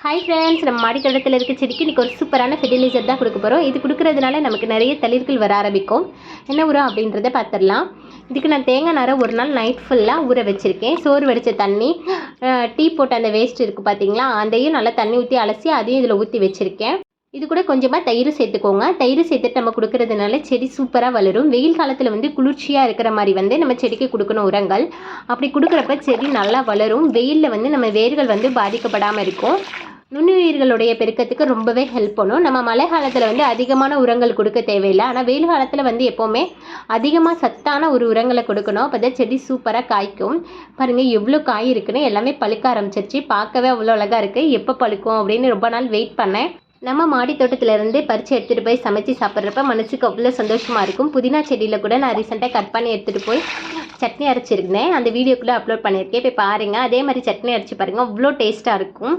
Hi friends, நம்ம மாடி தோட்டத்தில் இருக்க செடிக்கு இன்றைக்கி ஒரு சூப்பரான ஃபெர்டிலைசர் தான் கொடுக்க போகிறோம். இது கொடுக்கறதுனால நமக்கு நிறைய தளிர்கள் வர ஆரம்பிக்கும். என்ன உரம் அப்படின்றத பார்த்துடலாம். இதுக்கு நான் தேங்காய் நாரை ஒரு நாள் நைட் ஃபுல்லாக ஊற வச்சுருக்கேன். சோறு வடித்த தண்ணி, டீ போட்ட அந்த வேஸ்ட் இருக்குது பார்த்தீங்களா, அதையும் நல்லா தண்ணி ஊற்றி அலசி அதையும் இதில் ஊற்றி வச்சுருக்கேன். இது கூட கொஞ்சமாக தயிர் சேர்த்துக்கோங்க. தயிர் சேர்த்துட்டு நம்ம கொடுக்கறதுனால செடி சூப்பராக வளரும். வெயில் காலத்தில் குளிர்ச்சியாக இருக்கிற மாதிரி நம்ம செடிக்கு கொடுக்கணும் உரங்கள். அப்படி கொடுக்குறப்ப செடி நல்லா வளரும். வெயிலில் நம்ம வேர்கள் பாதிக்கப்படாமல் இருக்கும். நுண்ணுயிர்களுடைய பெருக்கத்துக்கு ரொம்பவே ஹெல்ப் பண்ணும். நம்ம மழை காலத்தில் அதிகமான உரங்கள் கொடுக்க தேவையில்லை. ஆனால் வெயில் காலத்தில் எப்போவுமே அதிகமாக சத்தான ஒரு உரங்களை கொடுக்கணும். அப்போ தான் செடி சூப்பராக காய்க்கும். பாருங்கள் எவ்வளோ காய் இருக்குன்னு, எல்லாமே பழுக்க ஆரம்பிச்சிருச்சு. பார்க்கவே அவ்வளோ அழகாக இருக்குது. எப்போ பழுக்கும் அப்படின்னு ரொம்ப நாள் வெயிட் பண்ணேன். நம்ம மாடி தோட்டத்திலேருந்து பறித்து எடுத்துகிட்டு போய் சமைச்சு சாப்பிட்றப்ப மனசுக்கு அவ்வளோ சந்தோஷமாக இருக்கும். புதினா செடியில் கூட நான் ரீசெண்டாக கட் பண்ணி எடுத்துகிட்டு போய் சட்னி அரைச்சிருந்தேன். அந்த வீடியோக்குள்ளே அப்லோட் பண்ணியிருக்கேன், போய் பாருங்கள். அதே மாதிரி சட்னி அரைச்சி பாருங்கள், அவ்வளோ டேஸ்ட்டாக இருக்கும்.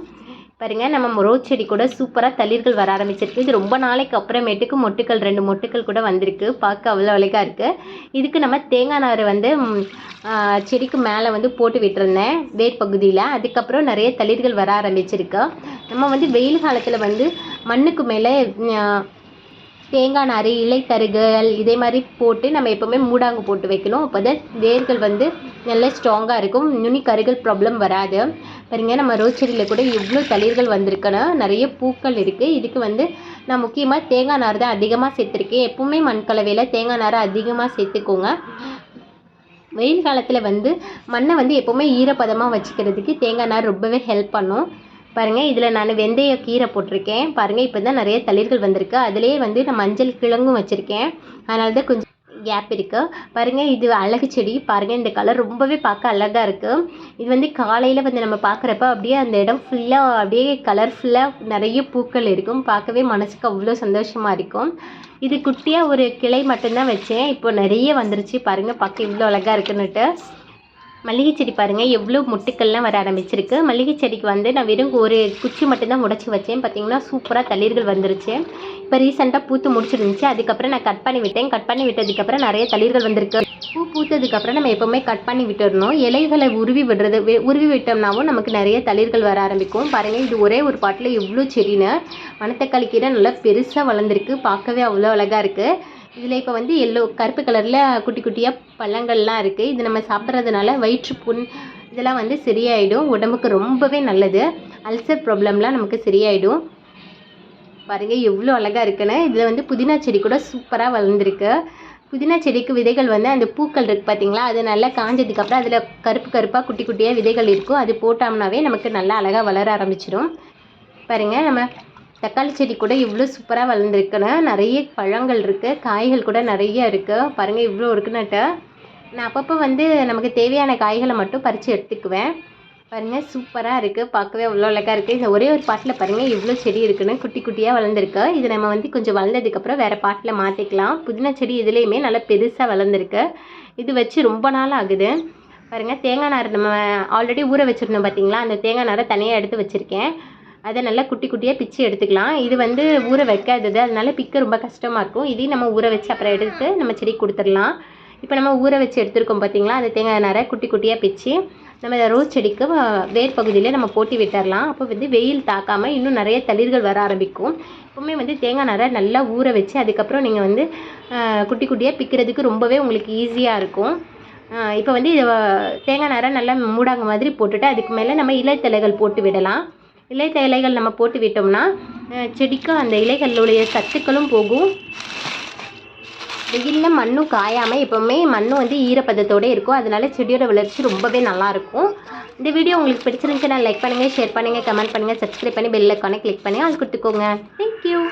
பாருங்கள், நம்ம ரோஸ் செடி கூட சூப்பராக தளிர்கள் வர ஆரம்பிச்சிருக்கு. இது ரொம்ப நாளைக்கு அப்புறமேட்டுக்கு மொட்டுக்கள் 2 மொட்டுக்கள் கூட வந்திருக்கு. பார்க்க அவ்வளோ அழகாக இருக்குது. இதுக்கு நம்ம தேங்காய் நார் செடிக்கு மேலே போட்டு விட்டுருந்தேன் வேர் பகுதியில். அதுக்கப்புறம் நிறைய தளிர்கள் வர ஆரம்பிச்சிருக்கு. நம்ம வெயில் காலத்தில் மண்ணுக்கு மேலே தேங்காய் நார், இலைத்தருகள் இதே மாதிரி போட்டு நம்ம எப்போவுமே மூடாங்கு போட்டு வைக்கணும். அப்போ தான் வேர்கள் நல்லா ஸ்ட்ராங்காக இருக்கும். நுனி கருகள் ப்ராப்ளம் வராது. பாருங்க, நம்ம ரோஸ் செடியில் கூட எவ்வளோ தளிர்கள் வந்திருக்குன்னா நிறைய பூக்கள் இருக்குது. இதுக்கு நான் முக்கியமாக தேங்காய் நார் தான் அதிகமாக சேர்த்துருக்கேன். எப்போவுமே மண் கலவையில் தேங்காய் நாரை அதிகமாக சேர்த்துக்கோங்க. வெயில் காலத்தில் மண்ணை எப்போவுமே ஈரப்பதமாக வச்சுக்கிறதுக்கு தேங்காய் நார் ரொம்பவே ஹெல்ப் பண்ணும். பாருங்கள், இதில் நான் வெந்தய கீரை போட்டிருக்கேன். பாருங்கள், இப்போ தான் நிறைய தளிர்கள் வந்திருக்கு. அதிலே நான் மஞ்சள் கிழங்கும் வச்சுருக்கேன். அதனால தான் கொஞ்சம் கேப் இருக்குது. பாருங்கள், இது அழகு செடி. பாருங்கள், இந்த கலர் ரொம்பவே பார்க்க அழகாக இருக்குது. இது காலையில் நம்ம பார்க்குறப்ப அப்படியே அந்த இடம் ஃபுல்லாக அப்படியே கலர்ஃபுல்லாக நிறைய பூக்கள் இருக்கும். பார்க்கவே மனசுக்கு அவ்வளோ சந்தோஷமாக இருக்கும். இது குட்டியாக ஒரு கிளை மட்டும்தான் வச்சேன். இப்போ நிறைய வந்துருச்சு. பாருங்கள், பார்க்க இவ்வளோ அழகாக இருக்குன்னுட்டு. மல்லிகை செடி பாருங்கள், எவ்வளோ மொட்டுக்கள்லாம் வர ஆரம்பிச்சிருக்கு. மல்லிகை செடிக்கு நான் வெறும் ஒரு குச்சி மட்டும்தான் முடச்சி வச்சேன். பார்த்திங்கன்னா சூப்பராக தளிர்கள் வந்துருச்சு. இப்போ ரீசெண்டாக பூத்து முடிச்சிருந்துச்சு. அதுக்கப்புறம் நான் கட் பண்ணி விட்டேன். கட் பண்ணி விட்டதுக்கப்புறம் நிறைய தளிர்கள் வந்திருக்கு. பூ பூத்ததுக்கப்புறம் நம்ம எப்போவுமே கட் பண்ணி விட்டுடணும். இலைகளை உருவி விட்டோம்னாவும் நமக்கு நிறைய தளிர்கள் வர ஆரம்பிக்கும். பாருங்கள், இது ஒரே ஒரு பாட்டில் எவ்வளோ செடின்னு. மணத்தக்காளி கீரை நல்லா பெருசாக வளர்ந்துருக்கு. பார்க்கவே அவ்வளோ அழகாக இருக்குது. இதில் இப்போ எல்லோ கருப்பு கலரில் குட்டி குட்டியாக பழங்கள்லாம் இருக்குது. இது நம்ம சாப்பிட்றதுனால வயிற்றுப்புண் இதெல்லாம் சரியாயிடும். உடம்புக்கு ரொம்பவே நல்லது. அல்சர் ப்ராப்ளம்லாம் நமக்கு சரியாயிடும். பாருங்கள், எவ்வளோ அழகாக இருக்குன்னு. இதில் புதினா செடி கூட சூப்பராக வளர்ந்துருக்கு. புதினா செடிக்கு விதைகள் அந்த பூக்கள் இருக்குது பார்த்தீங்களா, அது நல்லா காஞ்சதுக்கப்புறம் அதில் கருப்பாக குட்டி குட்டியாக விதைகள் இருக்கும். அது போட்டோம்னாவே நமக்கு நல்லா அழகாக வளர ஆரம்பிச்சிடும். பாருங்கள், நம்ம தக்காளி செடி கூட இவ்வளோ சூப்பராக வளர்ந்துருக்குன்னு. நிறைய பழங்கள் இருக்குது, காய்கள் கூட நிறைய இருக்குது. பாருங்கள், இவ்வளோ இருக்குன்னுட்டு. நான் அப்பப்போ நமக்கு தேவையான காய்களை மட்டும் பறித்து எடுத்துக்குவேன். பாருங்கள், சூப்பராக இருக்குது. பார்க்கவே அவ்வளோ அழகாக இருக்குது. இந்த ஒரே ஒரு பாட்டில் பாருங்கள் எவ்வளோ செடி இருக்குன்னு. குட்டி குட்டியாக வளர்ந்துருக்கு. இது நம்ம கொஞ்சம் வளர்ந்ததுக்கப்புறம் வேறு பாட்டில் மாற்றிக்கலாம். புதினா செடி இதுலேயுமே நல்லா பெருசாக வளர்ந்துருக்கு. இது வச்சு ரொம்ப நாள் ஆகுது. பாருங்கள், தேங்காய் நார் நம்ம ஆல்ரெடி ஊற வச்சுருந்தோம் பார்த்தீங்களா, அந்த தேங்காய் நாரை தனியாக எடுத்து வச்சுருக்கேன். அதை நல்லா குட்டி குட்டியாக பிச்சு எடுத்துக்கலாம். இது ஊற வைக்காதது, அதனால பிக்க ரொம்ப கஷ்டமாக இருக்கும். இதையும் நம்ம ஊற வச்சு அப்புறம் எடுத்து நம்ம செடி கொடுத்துடலாம். இப்போ நம்ம ஊற வச்சு எடுத்துருக்கோம் பார்த்தீங்களா, அந்த தேங்காய் நாரை குட்டி குட்டியாக பிச்சு நம்ம ரோஸ் செடிக்கு வேர் பகுதியில் நம்ம போட்டு விட்டுடலாம். அப்போ வெயில் தாக்காமல் இன்னும் நிறைய தளிர்கள் வர ஆரம்பிக்கும். எப்போவுமே தேங்காய் நாரை நல்லா ஊற வச்சு அதுக்கப்புறம் நீங்கள் குட்டி குட்டியாக பிக்கிறதுக்கு ரொம்பவே உங்களுக்கு ஈஸியாக இருக்கும். இப்போ தேங்காய் நாரை நல்லா மூடாங்க மாதிரி போட்டுட்டு அதுக்கு மேலே நம்ம இலைத்தலைகள் போட்டு விடலாம். இலைகள் நம்ம போட்டு விட்டோம்னா செடிக்கு அந்த இலைகளுடைய சத்துக்களும் போகும். வெயிலில் மண்ணும் காயாமல் எப்போவுமே மண்ணும் ஈரப்பதத்தோடு இருக்கும். அதனால செடியோட வளர்ச்சி ரொம்பவே நல்லாயிருக்கும். இந்த வீடியோ உங்களுக்கு பிடிச்சிருந்துச்சுன்னா லைக் பண்ணுங்கள், ஷேர் பண்ணுங்கள், கமெண்ட் பண்ணுங்கள், சப்ஸ்கிரைப் பண்ணி பெல் ஐக்கானை கிளிக் பண்ணி அது கொடுத்துக்கோங்க. தேங்க்யூ.